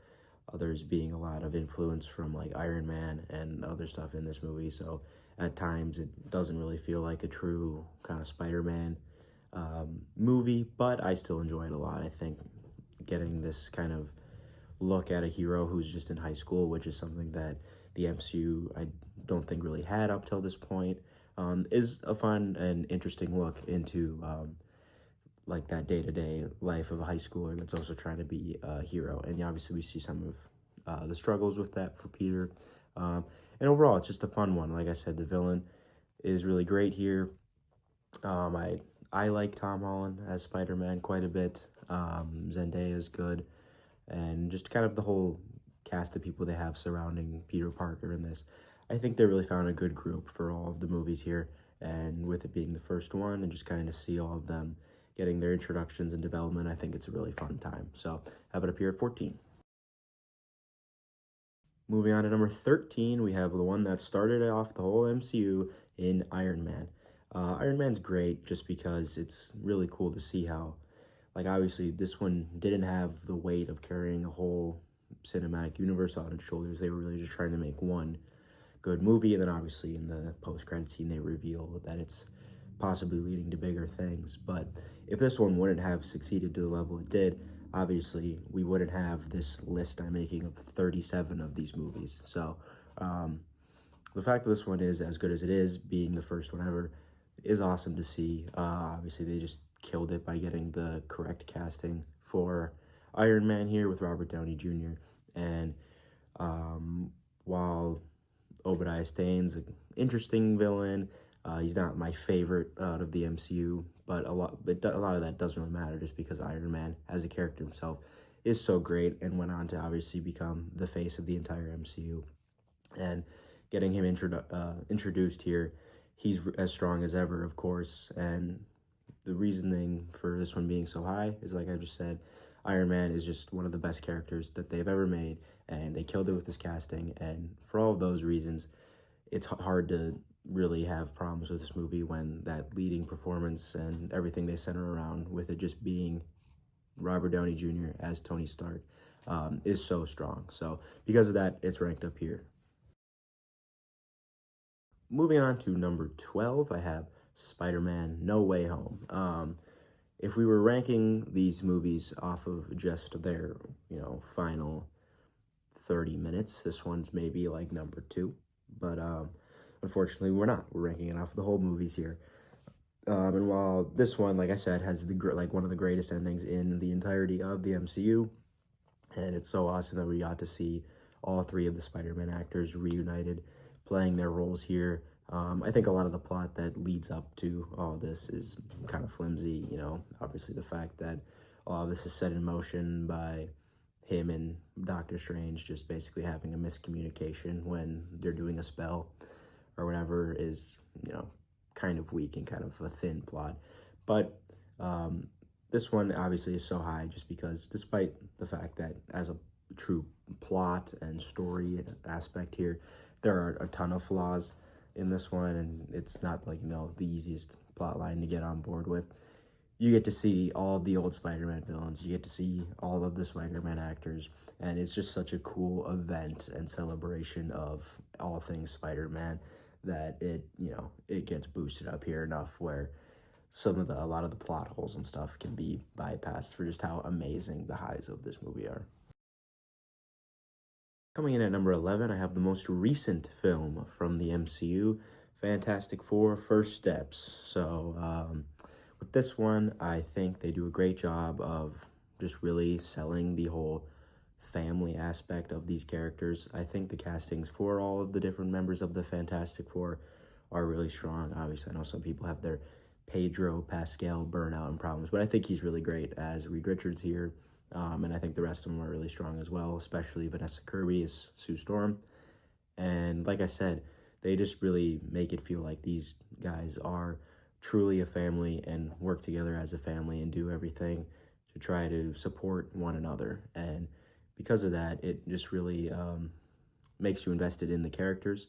others being a lot of influence from like Iron Man and other stuff in this movie, so at times it doesn't really feel like a true kind of Spider-Man movie, but I still enjoy it a lot. I think getting this kind of look at a hero who's just in high school, which is something that the MCU I don't think really had up till this point, is a fun and interesting look into like that day-to-day life of a high schooler that's also trying to be a hero. And obviously we see some of the struggles with that for Peter. And overall, it's just a fun one. Like I said, the villain is really great here. I like Tom Holland as Spider-Man quite a bit. Zendaya is good, and just kind of the whole cast of people they have surrounding Peter Parker in this. I think they really found a good group for all of the movies here, and with it being the first one and just kind of see all of them getting their introductions and development, I think it's a really fun time. So have it up here at 14. Moving on to number 13, we have the one that started off the whole MCU in Iron Man. Iron Man's great just because it's really cool to see how, like, obviously this one didn't have the weight of carrying a whole cinematic universe on its shoulders. They were really just trying to make one good movie, and then obviously in the post-credit scene they reveal that it's possibly leading to bigger things. But if this one wouldn't have succeeded to the level it did, obviously we wouldn't have this list I'm making of 37 of these movies. So the fact that this one is as good as it is, being the first one ever, is awesome to see. Obviously they just killed it by getting the correct casting for Iron Man here with Robert Downey Jr. And while Obadiah Stane's an interesting villain, he's not my favorite out of the MCU, but a lot of that doesn't really matter just because Iron Man as a character himself is so great and went on to obviously become the face of the entire MCU. And getting him introduced here, he's as strong as ever, of course, and the reasoning for this one being so high is, like I just said, Iron Man is just one of the best characters that they've ever made, and they killed it with this casting, and for all of those reasons, it's hard to really have problems with this movie when that leading performance and everything they center around with it just being Robert Downey Jr. as Tony Stark is so strong. So because of that, it's ranked up here. Moving on to number 12, I have Spider-Man No Way Home. If we were ranking these movies off of just their, final 30 minutes, this one's maybe like number 2. But unfortunately, we're not. We're ranking it off the whole movies here. And while this one, like I said, has one of the greatest endings in the entirety of the MCU, and it's so awesome that we got to see all 3 of the Spider-Man actors reunited, playing their roles here. I think a lot of the plot that leads up to all of this is kind of flimsy, obviously the fact that all of this is set in motion by him and Doctor Strange just basically having a miscommunication when they're doing a spell or whatever is, kind of weak and kind of a thin plot. But this one obviously is so high just because despite the fact that as a true plot and story aspect here, there are a ton of flaws in this one, and it's not like, the easiest plot line to get on board with. You get to see all of the old Spider-Man villains, you get to see all of the Spider-Man actors, and it's just such a cool event and celebration of all things Spider-Man that it gets boosted up here enough where a lot of the plot holes and stuff can be bypassed for just how amazing the highs of this movie are. Coming in at number 11, I have the most recent film from the MCU, Fantastic Four: First Steps. So with this one, I think they do a great job of just really selling the whole family aspect of these characters. I think the castings for all of the different members of the Fantastic Four are really strong. Obviously, I know some people have their Pedro Pascal burnout and problems, but I think he's really great as Reed Richards here. And I think the rest of them are really strong as well, especially Vanessa Kirby as Sue Storm. And like I said, they just really make it feel like these guys are truly a family and work together as a family and do everything to try to support one another. And because of that, it just really makes you invested in the characters.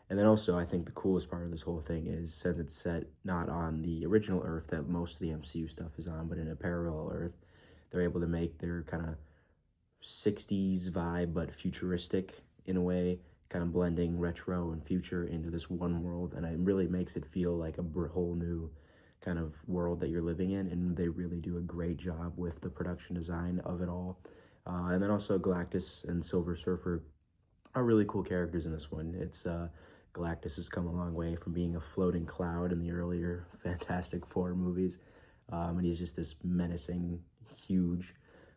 And then also, I think the coolest part of this whole thing is, since it's set not on the original Earth that most of the MCU stuff is on, but in a parallel Earth, they're able to make their kind of 60s vibe, but futuristic in a way, kind of blending retro and future into this one world. And it really makes it feel like a whole new kind of world that you're living in. And they really do a great job with the production design of it all. And then also Galactus and Silver Surfer are really cool characters in this one. It's Galactus has come a long way from being a floating cloud in the earlier Fantastic Four movies. And he's just this menacing, huge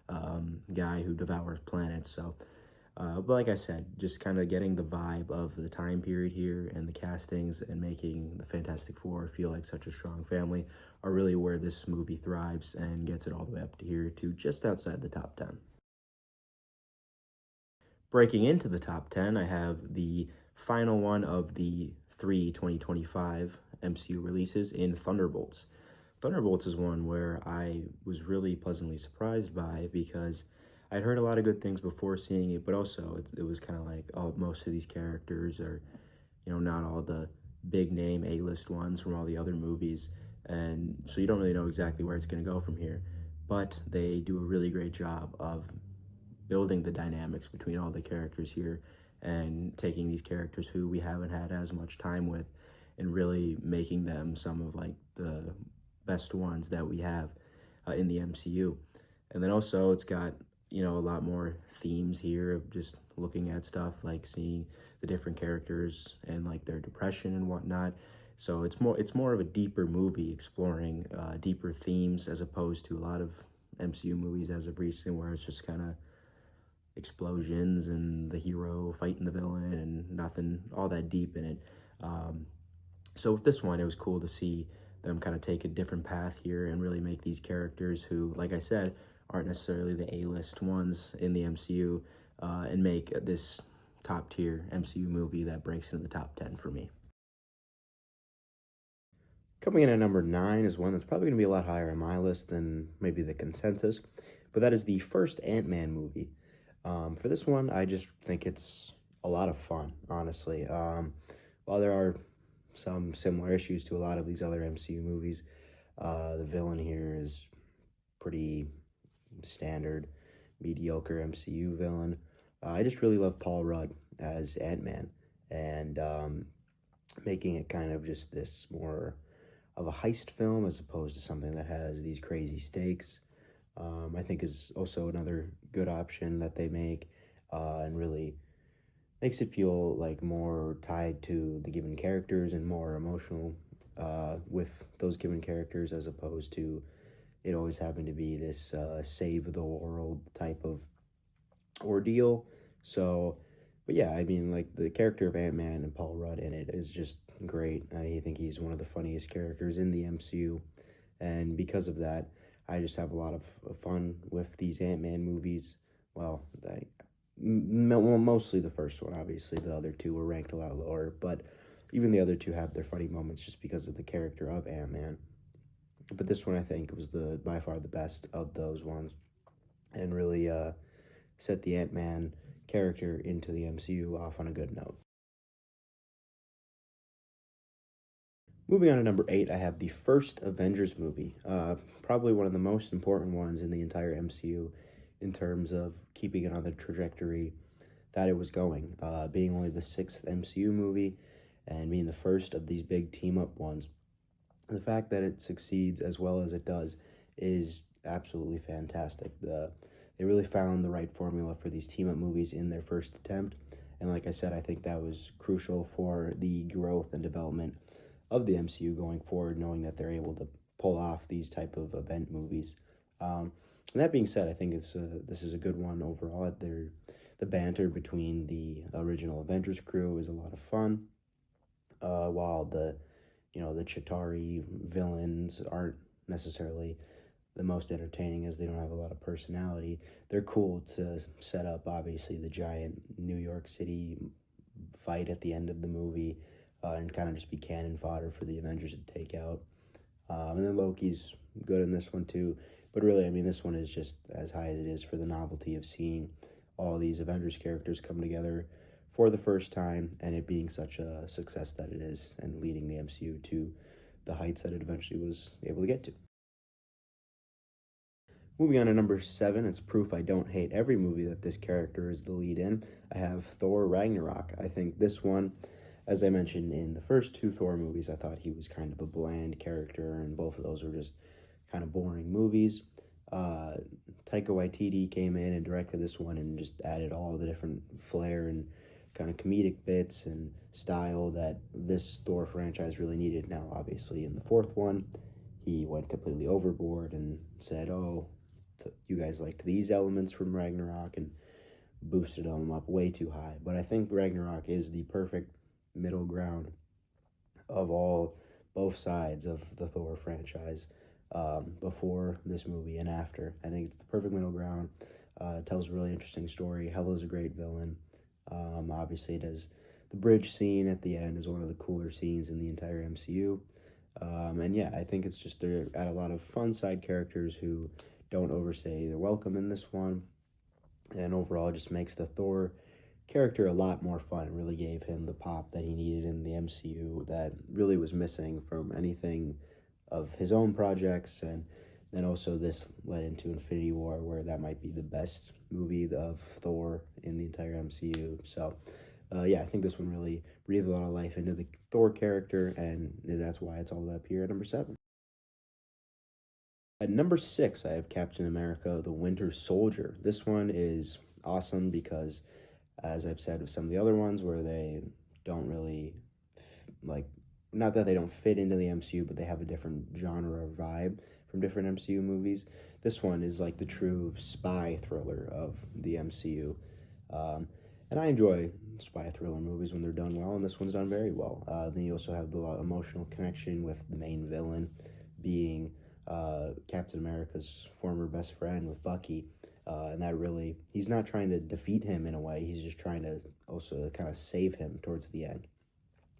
guy who devours planets. So, but like I said, just kind of getting the vibe of the time period here and the castings and making the Fantastic Four feel like such a strong family are really where this movie thrives and gets it all the way up to here to just outside the top 10. Breaking into the top 10, I have the final one of the 2025 MCU releases in Thunderbolts. Thunderbolts is one where I was really pleasantly surprised by, because I'd heard a lot of good things before seeing it, but also it was kind of like, oh, most of these characters are, not all the big name A-list ones from all the other movies, and so you don't really know exactly where it's going to go from here. But they do a really great job of building the dynamics between all the characters here and taking these characters who we haven't had as much time with and really making them some of like the best ones that we have in the MCU. And then also it's got, a lot more themes here of just looking at stuff, like seeing the different characters and like their depression and whatnot. So it's more of a deeper movie exploring deeper themes, as opposed to a lot of MCU movies as of recent where it's just kind of explosions and the hero fighting the villain and nothing all that deep in it. So with this one, it was cool to see them kind of take a different path here and really make these characters who, like I said, aren't necessarily the A-list ones in the MCU, and make this top tier MCU movie that breaks into the top 10 for me. Coming in at number 9 is one that's probably going to be a lot higher on my list than maybe the consensus, but that is the first Ant-Man movie. For this one, I just think it's a lot of fun, honestly. While there are some similar issues to a lot of these other MCU movies, the villain here is pretty standard, mediocre MCU villain. I just really love Paul Rudd as Ant-Man, and making it kind of just this more of a heist film as opposed to something that has these crazy stakes. I think is also another good option that they make, and really makes it feel like more tied to the given characters and more emotional with those given characters, as opposed to it always having to be this save the world type of ordeal. So, but yeah, I mean, like the character of Ant-Man and Paul Rudd in it is just great. I think he's one of the funniest characters in the MCU, and because of that, I just have a lot of fun with these Ant-Man movies. Well, mostly the first one, obviously. The other two were ranked a lot lower, but even the other two have their funny moments just because of the character of Ant-Man. But this one, I think, was by far the best of those ones, and really set the Ant-Man character into the MCU off on a good note. Moving on to number 8, I have the first Avengers movie, probably one of the most important ones in the entire MCU in terms of keeping it on the trajectory that it was going, being only the 6th MCU movie and being the first of these big team-up ones. The fact that it succeeds as well as it does is absolutely fantastic. They really found the right formula for these team-up movies in their first attempt, and like I said, I think that was crucial for the growth and development of the MCU going forward, knowing that they're able to pull off these type of event movies And that being said, I think this is a good one overall. The banter between the original Avengers crew is a lot of fun, while the Chitauri villains aren't necessarily the most entertaining, as they don't have a lot of personality. They're cool to set up, obviously, the giant New York City fight at the end of the movie, and kind of just be cannon fodder for the Avengers to take out. And then Loki's good in this one too. But really, I mean, this one is just as high as it is for the novelty of seeing all these Avengers characters come together for the first time, and it being such a success that it is, and leading the MCU to the heights that it eventually was able to get to. Moving on to number 7, it's proof I don't hate every movie that this character is the lead in. I have Thor Ragnarok. I think this one, as I mentioned in the first 2 Thor movies, I thought he was kind of a bland character, and both of those were just kind of boring movies. Taika Waititi came in and directed this one and just added all the different flair and kind of comedic bits and style that this Thor franchise really needed. Now, obviously, in the 4th one, he went completely overboard and said, oh, you guys liked these elements from Ragnarok, and boosted them up way too high. But I think Ragnarok is the perfect middle ground of both sides of the Thor franchise, before this movie and after. I think it's the perfect middle ground. It tells a really interesting story. Hela's a great villain. Obviously, it does. The bridge scene at the end is one of the cooler scenes in the entire MCU. And yeah, I think it's just they're at a lot of fun side characters who don't overstay their welcome in this one. And overall, it just makes the Thor character a lot more fun. It really gave him the pop that he needed in the MCU that really was missing from anything of his own projects. And then also this led into Infinity War, where that might be the best movie of Thor in the entire MCU. So yeah, I think this one really breathed a lot of life into the Thor character, and that's why it's all up here at number 7. At number 6, I have Captain America, the Winter Soldier. This one is awesome because, as I've said with some of the other ones, where they don't really, not that they don't fit into the MCU, but they have a different genre or vibe from different MCU movies. This one is like the true spy thriller of the MCU. And I enjoy spy thriller movies when they're done well, and this one's done very well. Then you also have the emotional connection with the main villain being Captain America's former best friend with Bucky. And that really, he's not trying to defeat him in a way, he's just trying to also kind of save him towards the end.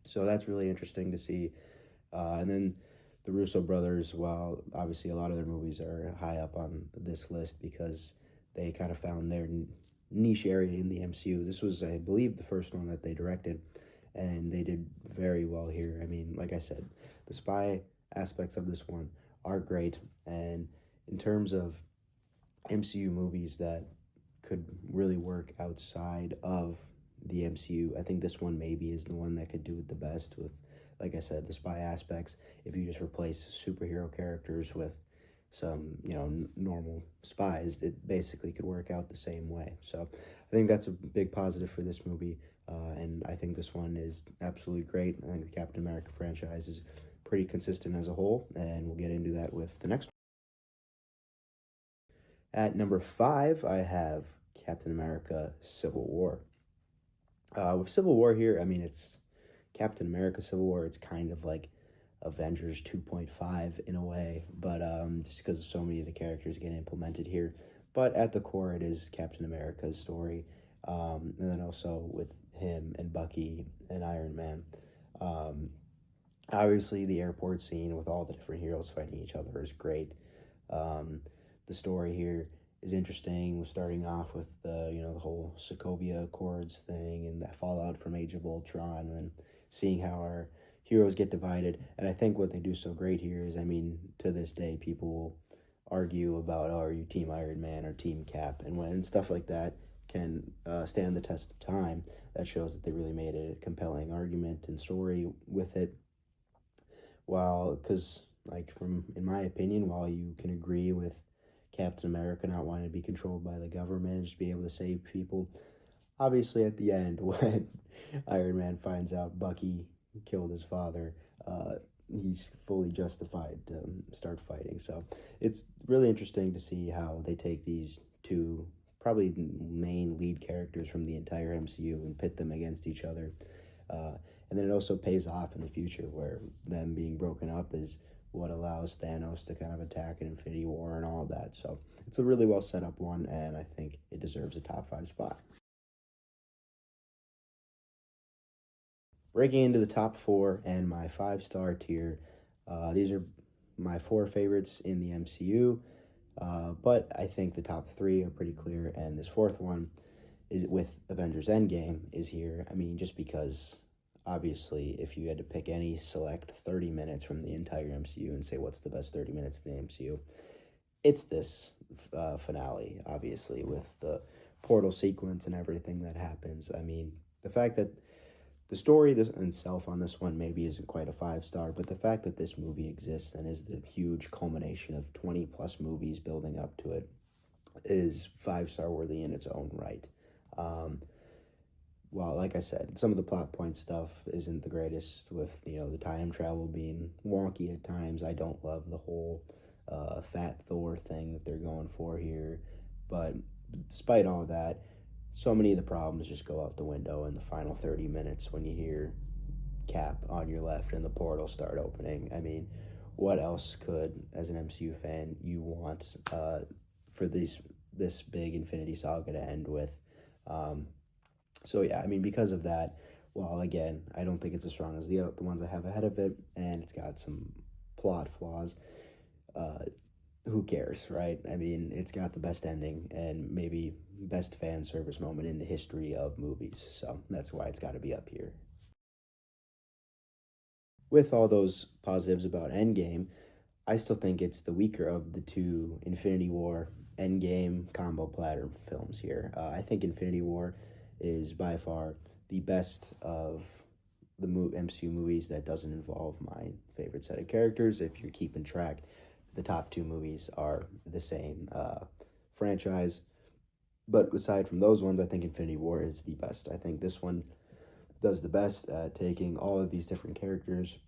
So that's really interesting to see. And then the Russo brothers, while obviously a lot of their movies are high up on this list because they kind of found their niche area in the MCU. This was, I believe, the first one that they directed, and they did very well here. I mean, like I said, the spy aspects of this one are great, and in terms of MCU movies that could really work outside of the MCU, I think this one maybe is the one that could do it the best with, like I said, the spy aspects. If you just replace superhero characters with some, normal spies, it basically could work out the same way. So I think that's a big positive for this movie, and I think this one is absolutely great. I think the Captain America franchise is pretty consistent as a whole, and we'll get into that with the next one. At number 5, I have Captain America Civil War. With Civil War here, I mean, it's Captain America Civil War. It's kind of like Avengers 2.5 in a way, but just because so many of the characters get implemented here. But at the core, it is Captain America's story, and then also with him and Bucky and Iron Man. Obviously, the airport scene with all the different heroes fighting each other is great. The story here is interesting, starting off with the whole Sokovia Accords thing and that fallout from Age of Ultron, and seeing how our heroes get divided. And I think what they do so great here is, I mean, to this day, people will argue about, oh, are you Team Iron Man or Team Cap? And when stuff like that can stand the test of time, that shows that they really made a compelling argument and story with it. Because, in my opinion, while you can agree with Captain America not wanting to be controlled by the government and just be able to save people, obviously at the end, when Iron Man finds out Bucky killed his father, he he's fully justified to start fighting. So it's really interesting to see how they take these two probably main lead characters from the entire MCU and pit them against each other. And then it also pays off in the future where them being broken up is what allows Thanos to kind of attack an Infinity War and all of that. So it's a really well set up one, and I think it deserves a top 5 spot. Breaking into the top 4 and my 5-star tier, these are my 4 favorites in the MCU, but I think the top 3 are pretty clear, and this 4th one is with Avengers Endgame is here. I mean, just because obviously if you had to pick any select 30 minutes from the entire MCU and say what's the best 30 minutes in the MCU, it's this finale, obviously, with the portal sequence and everything that happens. I mean, the fact that the story itself on this one maybe isn't quite a 5-star, but the fact that this movie exists and is the huge culmination of 20 plus movies building up to it is 5-star worthy in its own right. Well, like I said, some of the plot point stuff isn't the greatest with, the time travel being wonky at times. I don't love the whole fat Thor thing that they're going for here. But despite all that, so many of the problems just go out the window in the final 30 minutes when you hear Cap on your left and the portal start opening. I mean, what else could, as an MCU fan, you want for this big Infinity Saga to end with? So yeah, I mean, because of that, well, again, I don't think it's as strong as the ones I have ahead of it, and it's got some plot flaws. Who cares, right? I mean, it's got the best ending and maybe best fan service moment in the history of movies, so that's why it's got to be up here. With all those positives about Endgame, I still think it's the weaker of the two Infinity War Endgame combo platter films here. I think Infinity War is by far the best of the MCU movies that doesn't involve my favorite set of characters. If you're keeping track, the top 2 movies are the same franchise. But aside from those ones, I think Infinity War is the best. I think this one does the best at taking all of these different characters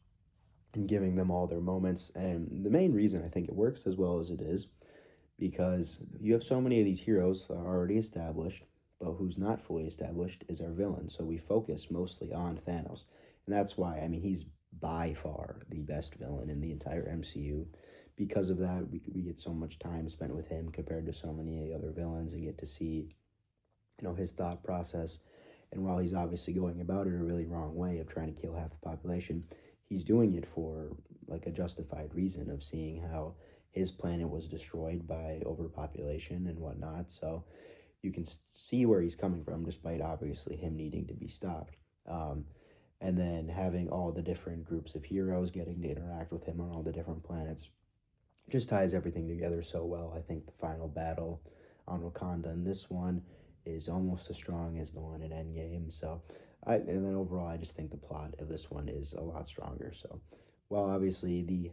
and giving them all their moments. And the main reason I think it works as well as it is, because you have so many of these heroes that are already established, but who's not fully established is our villain. So we focus mostly on Thanos. And that's why, I mean, he's by far the best villain in the entire MCU. Because of that, we get so much time spent with him compared to so many other villains and get to see, his thought process. And while he's obviously going about it a really wrong way of trying to kill half the population, he's doing it for like a justified reason of seeing how his planet was destroyed by overpopulation and whatnot. So you can see where he's coming from, despite obviously him needing to be stopped. And then having all the different groups of heroes getting to interact with him on all the different planets just ties everything together so well. I think the final battle on Wakanda in this one is almost as strong as the one in Endgame. So, and then overall, I just think the plot of this one is a lot stronger. So, while obviously the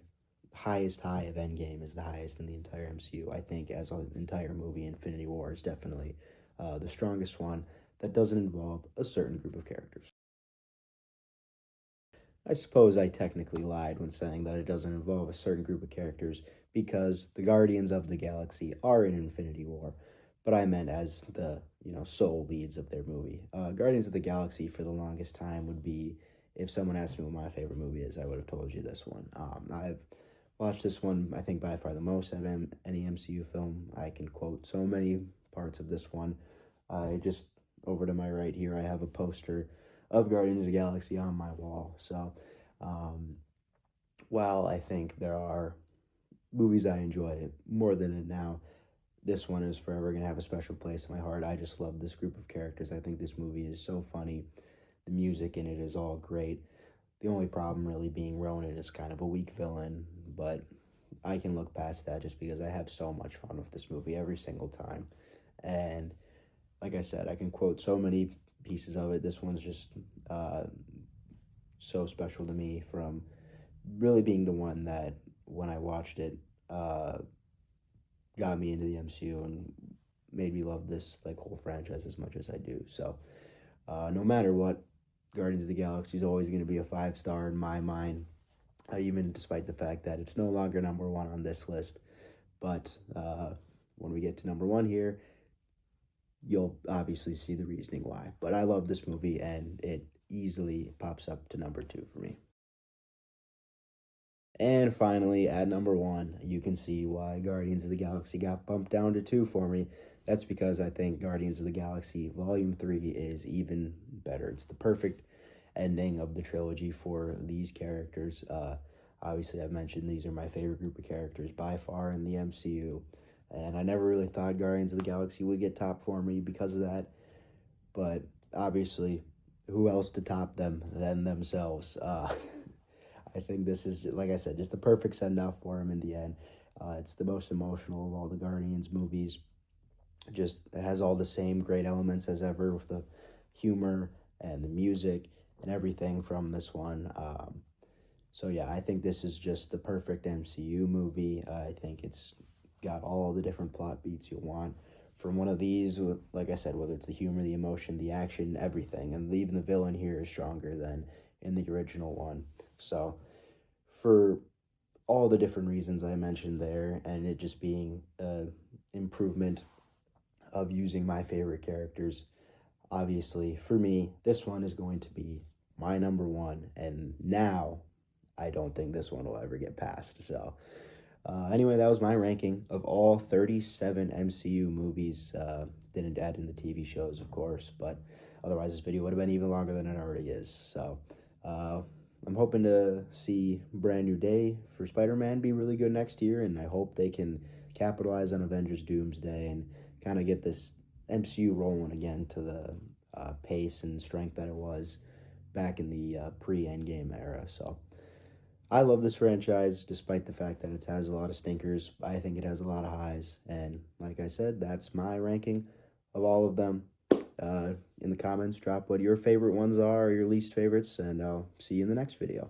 highest high of Endgame is the highest in the entire MCU, I think as an entire movie, Infinity War is definitely the strongest one that doesn't involve a certain group of characters. I suppose I technically lied when saying that it doesn't involve a certain group of characters because the Guardians of the Galaxy are in Infinity War, but I meant as the, sole leads of their movie. Guardians of the Galaxy for the longest time would be, if someone asked me what my favorite movie is, I would have told you this one. I've watched this one, I think, by far the most out of any MCU film. I can quote so many parts of this one. Over to my right here, I have a poster of Guardians of the Galaxy on my wall. So, while I think there are movies I enjoy more than it now, this one is forever going to have a special place in my heart. I just love this group of characters. I think this movie is so funny. The music in it is all great. The only problem really being Ronan is kind of a weak villain, but I can look past that just because I have so much fun with this movie every single time. And like I said, I can quote so many pieces of it. This one's just so special to me, from really being the one that when I watched it got me into the MCU and made me love this whole franchise as much as I do. So no matter what, Guardians of the Galaxy is always going to be a 5-star in my mind. even despite the fact that it's no longer number one on this list. But when we get to number one here, you'll obviously see the reasoning why. But I love this movie, and it easily pops up to number two for me. And finally, at number one, you can see why Guardians of the Galaxy got bumped down to two for me. That's because I think Guardians of the Galaxy Volume 3 is even better. It's the perfect ending of the trilogy for these characters. Obviously, I've mentioned these are my favorite group of characters by far in the MCU. And I never really thought Guardians of the Galaxy would get top for me because of that. But obviously, who else to top them than themselves? I think this is, like I said, just the perfect send-off for him in the end. It's the most emotional of all the Guardians movies. Just has all the same great elements as ever with the humor and the music and everything from this one. So yeah, I think this is just the perfect MCU movie. I think it's got all the different plot beats you want from one of these. Like I said, whether it's the humor, the emotion, the action, everything. And even the villain here is stronger than in the original one. So for all the different reasons I mentioned there, and it just being an improvement of using my favorite characters, obviously for me, this one is going to be my number one. And now I don't think this one will ever get passed. So anyway, that was my ranking of all 37 MCU movies. Didn't add in the TV shows, of course, but otherwise this video would have been even longer than it already is. So I'm hoping to see Brand New Day for Spider-Man be really good next year, and I hope they can capitalize on Avengers Doomsday and kind of get this MCU rolling again to the pace and strength that it was back in the pre-Endgame era. So I love this franchise, despite the fact that it has a lot of stinkers. I think it has a lot of highs, and like I said, that's my ranking of all of them. In the comments, drop what your favorite ones are or your least favorites, and I'll see you in the next video.